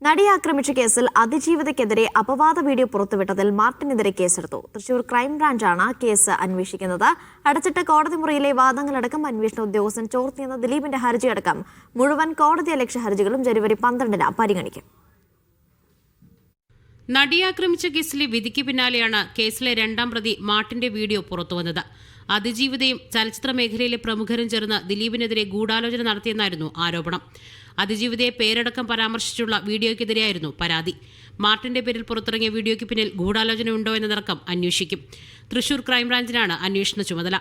നടിയെ ആക്രമിച്ച കേസിൽ അതിജീവിതയ്ക്കെതിരെ അപവാദ വീഡിയോ പുറത്തുവിട്ടതിൽ മാർട്ടിനെതിരെ കേസെടുത്തു. തൃശൂർ ക്രൈംബ്രാഞ്ചാണ് കേസ് അന്വേഷിക്കുന്നത്. അടച്ചിട്ട കോടതി മുറിയിലെ വാദങ്ങളടക്കം അന്വേഷണ ഉദ്യോഗസ്ഥൻ ചോർത്തിയെന്ന ദിലീപിന്റെ ഹർജിയടക്കം മുഴുവൻ കോടതിയലക്ഷ്യ ഹർജികളും ജനുവരി 12-ന് പരിഗണിക്കും. നടിയെ ആക്രമിച്ച കേസിലെ വിധിക്ക് പിന്നാലെയാണ് കേസിലെ രണ്ടാം പ്രതി മാർട്ടിന്റെ വീഡിയോ പുറത്തുവന്നത്. അതിജീവിതയും ചലച്ചിത്ര മേഖലയിലെ പ്രമുഖരും ചേർന്ന് ദിലീപിനെതിരെ ഗൂഢാലോചന നടത്തിയെന്നായിരുന്നു ആരോപണം. അതിജീവിതയെ പേരടക്കം പരാമർശിച്ചുള്ള വീഡിയോയ്ക്കെതിരെയായിരുന്നു പരാതി. മാർട്ടിന്റെ പേരിൽ പുറത്തിറങ്ങിയ വീഡിയോയ്ക്ക് പിന്നിൽ ഗൂഢാലോചനയുണ്ടോ എന്നതടക്കം അന്വേഷിക്കും. തൃശൂർ ക്രൈംബ്രാഞ്ചിനാണ് അന്വേഷണ ചുമതല.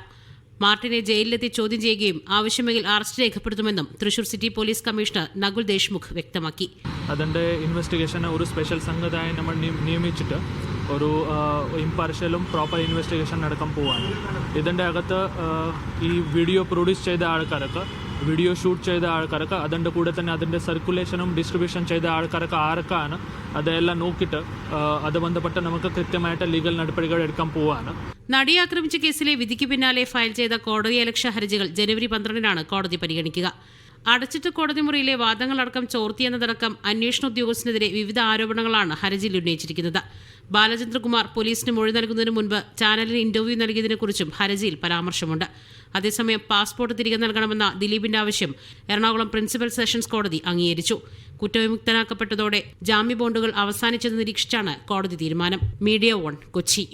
മാർട്ടിനെ ജയിലിലെത്തി ചോദ്യം ചെയ്യുകയും ആവശ്യമെങ്കിൽ അറസ്റ്റ് രേഖപ്പെടുത്തുമെന്നും Thrissur city police commissioner Nakul Deshmukh വ്യക്തമാക്കി. അതിൻ്റെ ഇൻവെസ്റ്റിഗേഷന് ഒരു സ്പെഷ്യൽ സംഘത്തെ നമ്മൾ നിയമിച്ചിട്ട് ഒരു ഇംപാർഷ്യലും പ്രോപ്പർ ഇൻവെസ്റ്റിഗേഷൻ നടക്കാൻ പോവാണ്. ഇതിൻ്റെ അകത്ത് ഈ വീഡിയോ പ്രൊഡ്യൂസ് ചെയ്ത ആൾക്കാർക്ക്, വീഡിയോ ഷൂട്ട് ചെയ്ത ആൾക്കാർക്ക്, അതിൻ്റെ കൂടെ തന്നെ അതിൻ്റെ സർക്കുലേഷനും ഡിസ്ട്രിബ്യൂഷൻ ചെയ്ത ആൾക്കാർക്ക് ആർക്കാണ്, അതെല്ലാം നോക്കിയിട്ട് അത് ബന്ധപ്പെട്ട് നമുക്ക് കൃത്യമായിട്ട് ലീഗൽ നടപടികൾ എടുക്കാൻ പോവാണ്. നടിയെ ആക്രമിച്ച കേസിലെ വിധിക്ക് പിന്നാലെ ഫയൽ ചെയ്ത കോടതിയലക്ഷ്യ ഹർജികൾ ജനുവരി 12-നാണ് കോടതി പരിഗണിക്കുക. അടച്ചിട്ട കോടതി മുറിയിലെ വാദങ്ങളടക്കം ചോർത്തിയെന്നതടക്കം അന്വേഷണ ഉദ്യോഗസ്ഥനെതിരെ വിവിധ ആരോപണങ്ങളാണ് ഹർജിയിൽ ഉന്നയിച്ചിരിക്കുന്നത്. ബാലചന്ദ്രകുമാർ പോലീസിന് മൊഴി നൽകുന്നതിന് മുൻപ് ചാനലിന് ഇന്റർവ്യൂ നൽകിയതിനെക്കുറിച്ചും ഹർജിയിൽ പരാമർശമുണ്ട്. അതേസമയം പാസ്പോർട്ട് തിരികെ നൽകണമെന്ന ദിലീപിന്റെ ആവശ്യം എറണാകുളം പ്രിൻസിപ്പൽ സെഷൻസ് കോടതി അംഗീകരിച്ചു. കുറ്റവിമുക്തനാക്കപ്പെട്ടതോടെ ജാമ്യ ബോണ്ടുകൾ അവസാനിച്ചെന്ന് നിരീക്ഷിച്ചാണ് കോടതി തീരുമാനം. മീഡിയ 1 കൊച്ചി.